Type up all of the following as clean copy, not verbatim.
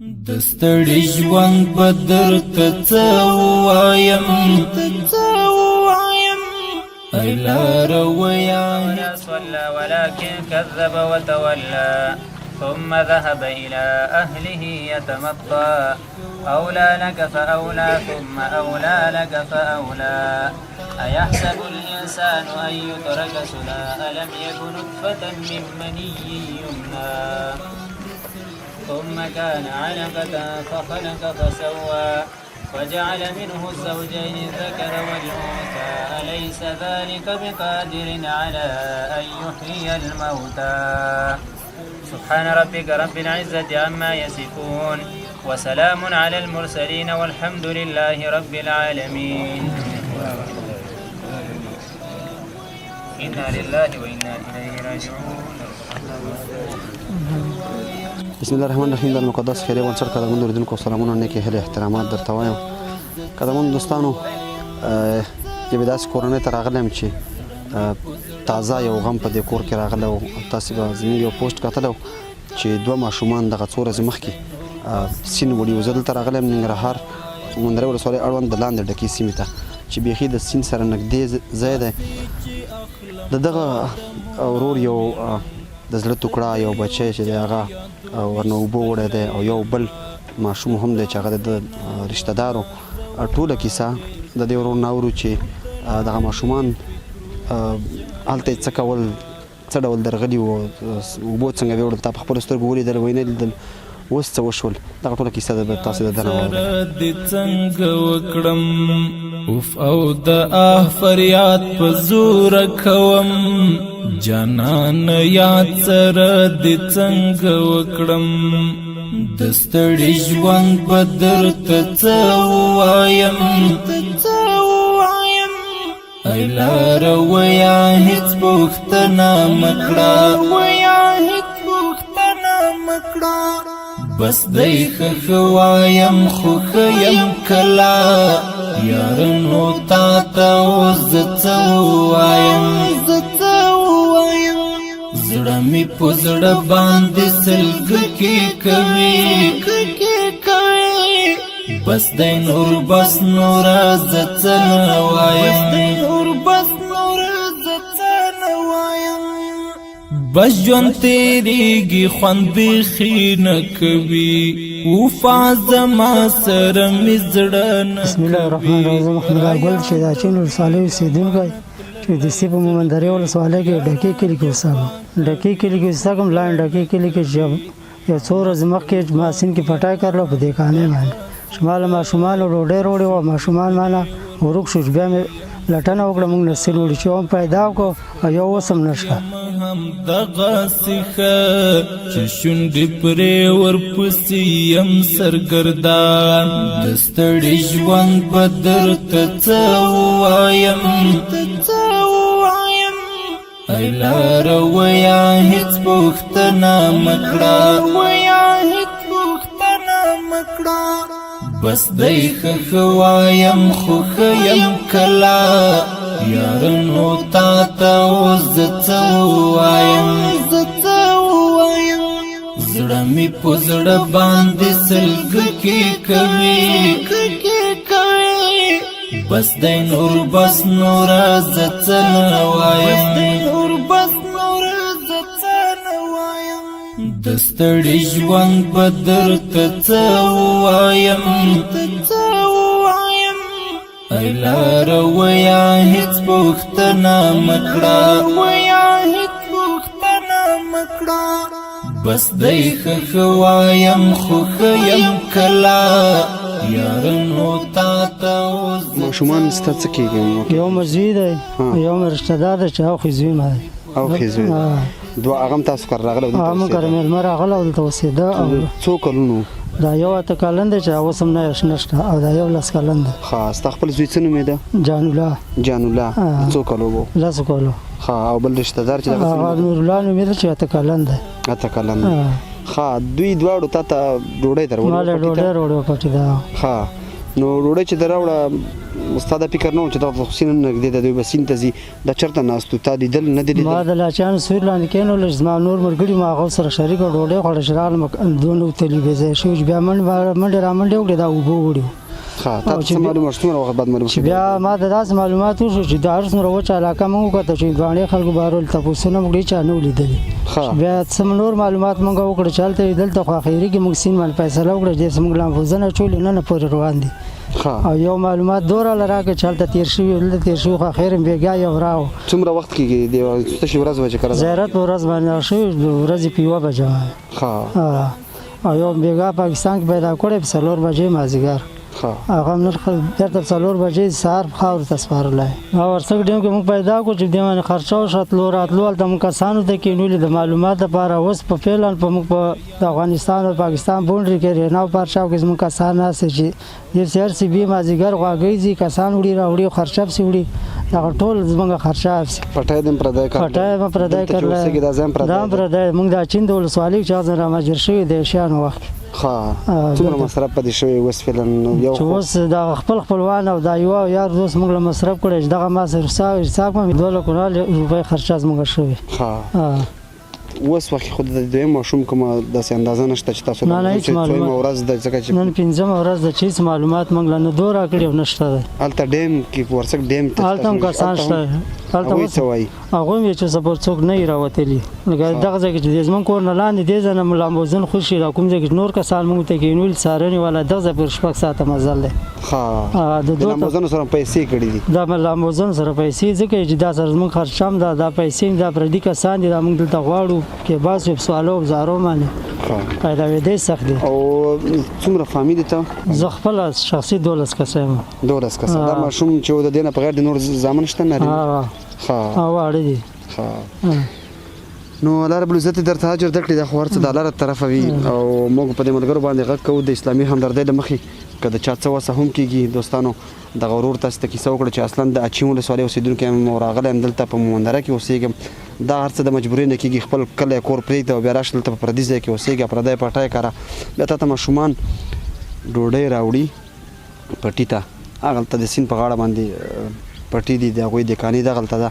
د ستړي ژوند بدر ته څه ووایم ای لار ویا صلى ولكن كذب وتولى ثم ذهب إلى أهله يتمطى أولى لك فأولى ثم أولى لك فأولى أيحسب الإنسان أن يترك سدى ألم يك نطفة من مني يمنى ثم كان علقة فخلق فسوى وجعل منه الزوجين الذكر والأنثى أليس ذلك بقادر على أن يحيي الموتى سبحان ربك رب العزة عما يصفون وسلام على المرسلين والحمد لله رب العالمين إنا لله وإنا إليه راجعون بسم الله الرحمن الرحیم. در مقدس خیره ونسر قدمون اوریدونکو سلامونه نیکې هیلې احترامات درته وایم. قدمون دوستانو، یوې داسې کورنۍ ته راغلی یم چې تازه یو غم په دې کور کې راغلی و. تاسې به زموږ یو پوسټ کتلی و چې دوه ماشومان دغه څو ورځې مخکې سیند وړي و. زه دلته راغلی یم ننګرهار مندرۍ ولسوالۍ اړوند د لاندې ډکې سیمې ته چې بیخي د سیند سره نږدې ځای دی. د دغه ورور یو د زړه ټوکړه یو بچی چې دی هغه ورنه اوبه وړی دی او یو بل ماشوم هم دی چې هغه د رشته دارو. ټوله کیسه د دې ورور نه اورو چې دغه ماشومان هلته یې څه کول، څه ډول درغلي وو، اوبو څنګه ویې وړل، تا په خپلو سترګو ولیدل وی نه لیدل، اوس څه وشول. دغه ټوله کیسه تاسې د ده نه واورئ. څنګه وکړم اوف او د فریاد په زوره کوم جانان یاد سره دې څنګه وکړم د ستړي ژوند بدر ته څه ووایم ای لار ویا هیڅ پوښتنه مه کړه بس دی ښه وایم خو ښه یم کله یارنو تا ته اوس زه څه ووایم زړه مې په زړه باندې سلګکې کوي بس دی نور بس نوره زه څه نه وایم بس ژوند تېرېږي خوند بیخي نه کوي وفا زما سره مې زړه نه بسم الله الرحمن الرحیم. محمد ګل چې د اچین ولسوالۍ اوسېدونکی چې د سي په مومندرې ولسوالۍ کې ډکې کلي کې اوسېږم. ډکې کلي کې اوسېږم. لاندې ډکې کلي کې چې یو څو ورځې مخکې ما سیند کې پټای کړله په دې کانې باندې چې ما له ماشومانو ډوډۍ روړې وه. ماشومان مانه ورک شو چې بیا مې لټنه وکړه موږ نه سیند وړي چې هم پیدا وکړو او یو اوس هم نشته. دغسې ښه چې شونډې پرې ورپسې یم سرګردان د ستړي ژوند بدر ته څه ووایم ای لار ویا هیڅ پوښتنه مه کړه بس دی ښه وایم خو ښه یم کله یارنو تا ته اوس زه څه ووایم زړه مې په زړه باندې سلګکې کوي بس دی نور بس نوره زه څه نه وایم د ستړي ژوند بدر ته څه ووایم ای لار ویا هیڅ پوښتنه مه کړه بس دی ښه وایم خو ښه یم کله یارنو تا ته اوس ماشومان ستا څه کېږي؟ یو مې زوی دی یو مې رشته دار دی چې اوښې زوی مې دی. اوښې زوی دوه هغه هم تاسو کره راغلی؟ موږ کره مېلمه راغلی او دلته اوسېده. څو کلونو؟ دا یو 8 کلن دی چې اوس هم نشته او دا یو 10 کلن دی. ښه، ستا خپل زوی څه نومېده؟ جان الله. څو کلو و؟ 10 کلو. ښه، او بل رشته دار چې دغه نور الله نومېده چې 8 کلن دی. 8 کلن. ښه، دوی دواړو تا ته ډوډۍ در وړې؟ ما له ډوډۍ روړې وپټې ده. ښه، نو ډوډۍ چې در راوړه ستا دا فکر نه و چې دغه حسین نږدې ده دوی به سیند ته ځي دا چېرته ناست و تا لیدل نه دي ما لیدل د لاچیانو سور لاندې کېنولو چې زما نور ملګري ما هغو سره شریک او ډوډۍ خوړه چې راغلم دونه وتلي بې ځایه شوي چې بیا منډې را منډې وکړې دا اوبه وړي ښه تا ته څه معلومه شو څومره وخت بعد معلومه چې بیا ما ته داسې معلومات وشو چې د هر څومره وچه علاقه موږ وکتل چې هندواڼې خلکو بارول تپوسونه موږ هېچا نه و لیدلي بیا څه نور معلومات موږ وکړه چې هلته دلته خو اخري کې موږ سیند باندې فیصله وکړه چې موږ لامبوزنه اچولې نن پورې روان دي او یو معلومات دوره راکړه چې هلته تېر شوي دلته تېر شوي خو اخر بېګا یو راو څومره وخت کېږي د تشې ورځ وه چې کله زیارت په ورځ باندې شوي ورځې په 1 بجه باندې او یو بېګا پاکستان کې پیدا کړی په 4 بجې مازدیګر هغه نن بیرته 4 بجې سهار خاورو ته سپارلی او ورڅک ډیم کې موږ پیدا کړو چې دې باندې خرچه وشوه تلو راتلو هلته موږ کسانو ته کېنولي د معلومات لپاره اوس په فعلا په موږ په د افغانستان او پاکستان بونډري کې ریناو پارچاو کې زموږ کسان ناست چې دې هر څه بي مازدیګر غواګۍ ځي کسان وړي راوړي او خرچه پسې وړي دغه ټول زموږ خرچه پسې پټی دې هم پردی کړلی پټی هم پردی کړلی دا هم پردی موږ دا چین د ولسوالۍ چې هغه ځای رامهاجر شوي د شیانو وخت څومره مصرف پدې شوی اوس فعلا چې اوس د خپل خپلوان او دا یو یار دوست موږ له مصرف کړی چې دغه ما سره حساب کړم 2 لک روپۍ خرچه زموږ شوې اوس وخت خو د دویم ماشوم کومه داسې اندازه نشته چې تاسو څویمه ورځ ده ځکه چې نن 5مه ورځ ده چې هېڅ معلومات موږ له نه دو راکړي او نشته دی هلته ډیم کې ورڅک ډیم ته هلته هم کسان شته هغوی څه وایي هغوی هم چې سپور څوک نه وي راوتلي لکه دغه ځای کې چې زموږ کور نه لاندې دې ځای نه لامبوزن خوشي را کوم ځای کې نور کسان موږ ته کېنولي څارنې والا دغه ځای پر 6 ساعته مزل دی د لامبوزنو سره پیسې کړي دي دا لامبوزن سره پیسې ځکه چې دا سره زموږ خرچه هم دا پیسې دا پردي کسان دي دا موږ دلته غواړو کې باس سوالو زارو باندې پیداوېدی سخت دي او څومره فامیل ته زه خپل شخصي 12 کسه یم 12 کسه دا ماشوم چې د دې نه په غیر د نور زامن شته نه واړه دي نو الله رب العزت درته اجر درکړي دا خو هر څه د الله له طرفه وي او موږ په دې ملګرو باندې غږ کوو د اسلامي همدردۍ له مخې که د چا څه وسه هم کېږي دوستانو دغه ورور تاسو ته کیسه وکړه چې اصلا د اچین ولسوالۍ اوسېدونکی یم او راغلی یم دلته په مومندره کې اوسېږم دا هر څه د مجبورۍ نه کېږي خپل کلی کور پرېږده او بیا راشي دلته په پردي ځای کې اوسېږه پردی پټی کاره بیا تا ته ماشومان ډوډۍ راوړي پټي ته هغلته د سیند په غاړه باندې پټي دي د هغوی دکانې دغلته ده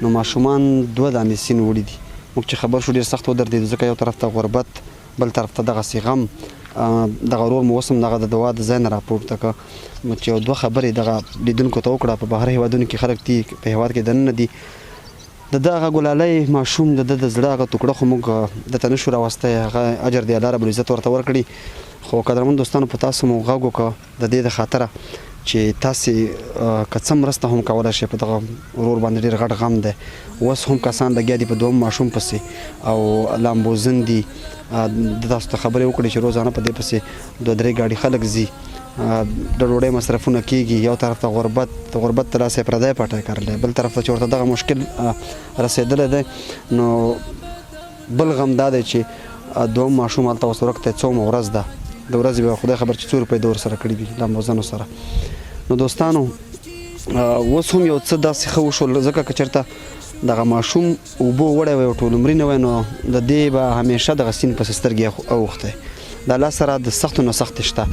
نو ماشومان 2 دانې سیند وړي دي موږ چې خبر شو ډېر سخت ودرېدو ځکه یو طرف ته غربت بل طرف ته دغسې غم دغه ورور مو اوس هم دغه د دوا د ځای نه راپورته کړه چې یو 2 خبرې دغه لیدونکو ته وکړه په بهر هېوادونو کې خلک دي په هېواد کې دننه دي د دغه ګلالی ماشوم د د زړه هغه ټوکړه خو موږ دته نه شو راوستی هغه اجر دی الله رب العزت ورته ورکړي خو قدرمن دوستانو په تاسو مو غږ وکړه د دې د خاطره چې تاسې که څه مرسته هم کولی شئ په دغه ورور باندې ډېر غټ غم دی اوس هم کسان لګیا دي په 2 ماشوم پسې او لامبوزن دي د تاسو ته خبرې وکړې چې روزانه په دې پسې 2-3 ګاډي خلک ځي د ډوډۍ مصرفونه کېږي یو طرف ته غربت ته راسې پردی پټی کرلی بل طرف ته چې ورته دغه مشکل رسېدلی دی نو بل غم دا دی چې 2 ماشوم هلته اوس ورک دی 4مه ورځ ده د ورځې به خدای خبر چې 2 روپۍ د ورسره کړي دي لامبوزنو سره نو دوستانو اوس هم یو څه داسې ښه وشول ځکه که چېرته دغه ماشوم اوبه وړی وی او ټول عمري نه وی نو د دې به همیشه دغه سیند پسې سترګې اوښتی د الله سره د سختو نه سخت شته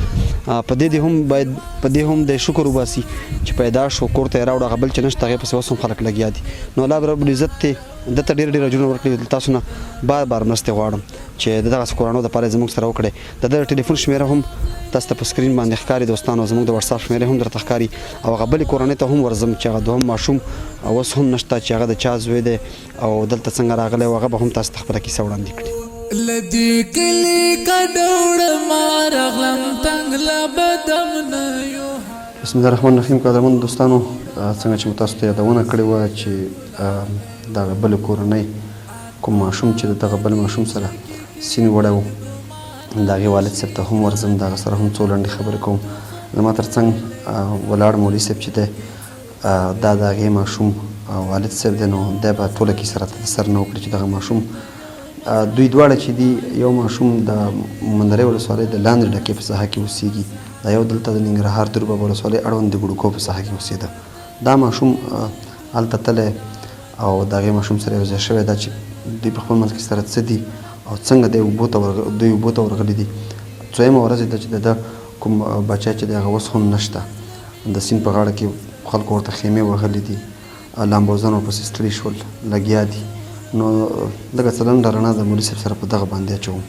په دې هم باید په دې هم د شکر وباسي چې پیدا شو کور ته یې راوړه هغه بل چې نشته هغې پسې اوس هم خلک لګیا دي نو الله رب العزت ته دته ډېر اجرونه ورکړي تاسو نه بار مرستې غواړم چې دغسې کورانو دپاره یې زموږ سره وکړئ د ده ټلیفون شمېره هم تاسو ته په سکرین باندې ښکاري دوستانو زموږ د وټساپ شمېرې هم درته ښکاري او هغه بلې کورنۍ ته هم ورځم چې هغه 2 ماشوم اوس هم نشته چې هغه د چا زوی دی او دلته څنګه راغلی و هغه به هم تاسو ته خپله کیسه وړاندې کړي لدی کلی کډوړ ما راغلم تنګ لا بدم نه یو بسم الله الرحمن الرحیم قدرمن دوستانو څنګه چې تاسو ته یادونه کړې وه چې دغه بلې کورنۍ کوم ماشوم چې دغه بل ماشوم سره سیند وړی و د هغې والد صاحب ته هم ورځم د هغه سره هم څو لنډې خبرې کوم زما تر څنګ ولاړ مولوي صاحب چې دی دا د هغې ماشوم والد صاحب دی نو دی به ټوله کیسه راته د سر نه وکړي چې دغه ماشوم دوی دواړه چې دي یو ماشوم د مومندرې ولسوالۍ د لاندې ډکې په ساحه کې اوسېږي دا یو دلته د ننګرهار دروباب ولسوالۍ اړوند د ګوډکو په ساحه کې اوسېده دا ماشوم هلته تللی او د هغې ماشوم سره یو ځای شوی دا چې دوی په خپل منځ کې سره څه دي او څنګه دوی اوبو ته ورغلي دي 2مه ورځ ده چې د ده کوم کوم بچی چې دی هغه اوس هم نشته د سیند په غاړه کې خلکو ورته خیمې وهلې دي لامبوزن ورپسې ستړي شول لګیا دي نو لږه څه لنډه رڼا د مولوي صاحب سره په دغه باندې اچوم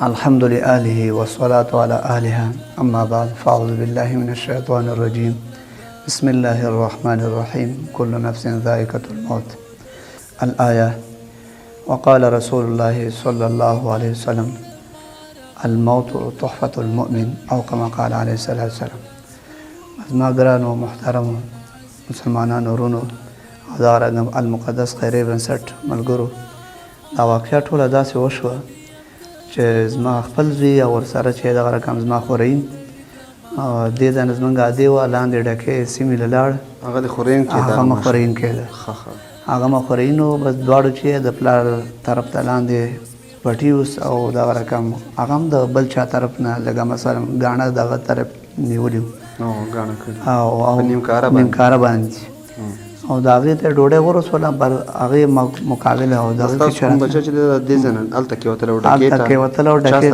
الحمد لله والصلاة على آلها أما بعد فأعوذ بالله من الشيطان الرجيم بسم الله الرحمن الرحيم كل نفس ذائقة الموت الآية وقال رسول الله صلى الله عليه وسلم الموت تحفة المؤمن أو كما قال عليه الصلاة والسلام ما ګرانو محترمو مسلمانانو ورونو او دا رقم المقدس خیري بنسټ ملګرو دا واقعه ټوله داسې وشوه چې زما خپل زوی او ورسره چې دغه رقم زما خورین دې ځای زمونږ عادي وه لاندې ډکې سیمې له لاړ هغه د خورین کې هغه مخورین کېده هغه مخورین و بس دواړو چې د پلار طرف ته لاندې پټي اوس او دغه رقم هغه هم د بل چا طرف نه لږه مثلا ګاڼه دغه طرف نیولي وو او نیمکاره باندې او د هغې ته ډوډۍ ورسوله پر هغې مقابله او دغه کې هلته کې وتلی او ډکې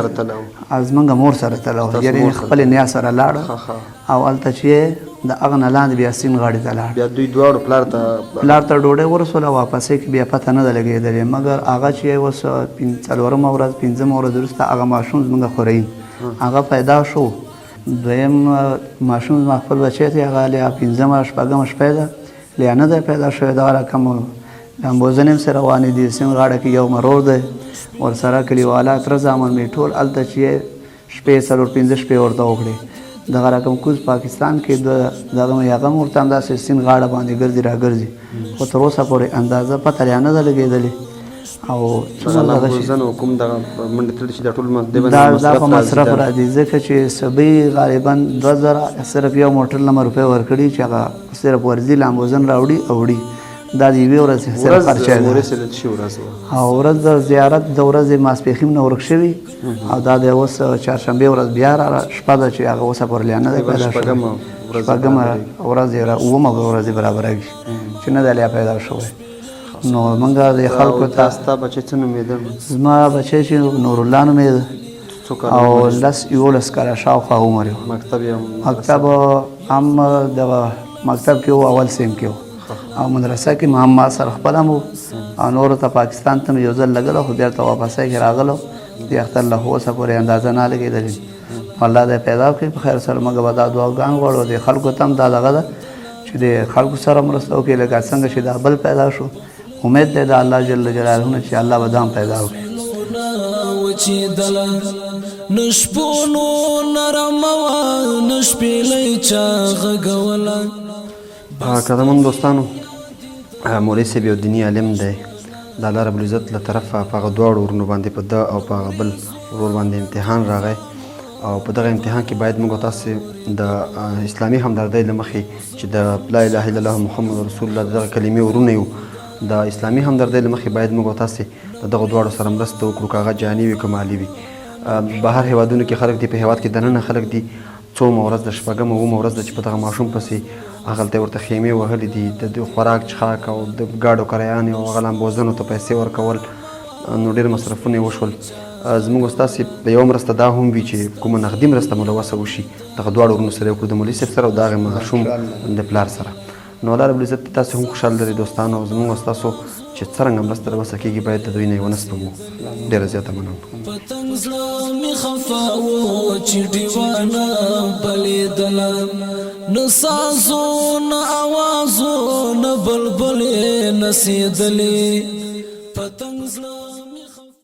زمونږ مور سره تللی و یعنې خپلې نیا سره لاړه او هلته چې د هغه نه لاندې بیا سیند غاړې ته لاړ پلار ته ډوډۍ ورسوله واپسې کې بیا پته نه ده لګېدلې مګر هغه چې اوس څلورمه ورځ پنځمه ورځ وروسته هغه ماشوم زمونږ خورین هغه پیدا شو دویم ماشوم زما خپل بچی دی هغه لیا پنځمه شپږمه شپې ده لیا نه دی پیدا شوی دغه رقم لامبوزن هم سره روانې دي سیند غاړه کې یو مرور دی ورسره کلیواله تره زامن مې ټول هلته چې شپې څلور پنځه شپې ورته وکړې دغه رقم کوز پاکستان کې دغه هغه هم ورته همداسې سیند غاړه باندې ګرځي را ګرځي خو تر اوسه پورې اندازه پته لیا نه ده لګېدلې او دا په مصرف راځي ځکه چې سبی غالبا 2000 صرف یو موټر لمه روپۍ ورکړي چې هغه صرف ورځي لامبوزن راوړي اوړي دا د یوې ورځې صرف خرچه ده او ورځ د زیارت د ورځې ماسپښین نه ورک شوي او دا د اوس چهارشنبې ورځ بیا شپه ده چې هغه اوسه پورې نه ده پیدا شوی شپږمه ورځ اوومه ورځ برابرېږي چې نه ده لیا پیدا شوی نو موږ د خلکو ته ستا بچی څه نومېده زما بچی چې نورالله نومېده او 11 کاله شاوخوا عمر یې مکتب هم دغه مکتب کې و اول سیم کې و او مدرسه کې هم ما سره خپله هم و او نورو ته پاکستان ته مې یو ځل لګلو خو بېرته واپسی کې راغلو د اختر له اوسه پورې اندازه نه لګېدلې الله دې پیدا کړي په خیر سره موږ به دا دعاګان غواړو د خلکو ته هم دا دغه ده چې د خلکو سره مرسته وکړي لکه څنګه چې دا بل پیدا شو امید دی د الله جل جلاله نه چې الله به دا هم پیدا وکړي نشپونو نرموا نشپیلی چا غږوله قدرمن دوستانو مولوي صاحب یو دیني عالم دی د الله رب العزت له طرفه په هغه دواړو ورونو باندې په ده او په هغه بل ورور باندې امتحان راغی او په دغه امتحان کې باید موږ تاسو د اسلامي همدردۍ له مخې چې د لا اله الا الله محمد رسول الله دغه کلمې ورونه یو د اسلامي همدردۍ له مخې باید موږ تاسو د دغه دواړو سره مرسته وکړو که هغه جاني وي که مالي وي بهر هیوادونو کې خلک دي په هیواد کې دننه خلک دي څومه ورځ د شپږمه اوومه ورځ ده چې په دغه ماشوم پسې هغلته ورته خیمې وهلې دي د خوراک څښاک او د ګاډو کرایانې او هغه لامبوزنو ته پیسې ورکول نو ډېر مصرفونه یې وشول زموږ ستاسې په یوه مرسته دا هم وي چې کومه نغدي مرسته ملوثه وشي دغه دواړو ورونو سره یې وکړو د مولوي صاحب سره او د هغې ماشوم د پلار سره نو الله رب العزت تاسې هم خوشحال لري دوستانو او زموږ ستاسو چې څرنګه مرسته راوسه کېږي باید د دوی نه یې ونه سپمو ډېره زیاته مننه پتنګ زړه مې خفه و چې ډیوانه بلېدله نه سازو نه اوازو نه بلبلې نڅېدلې پتنګ زړه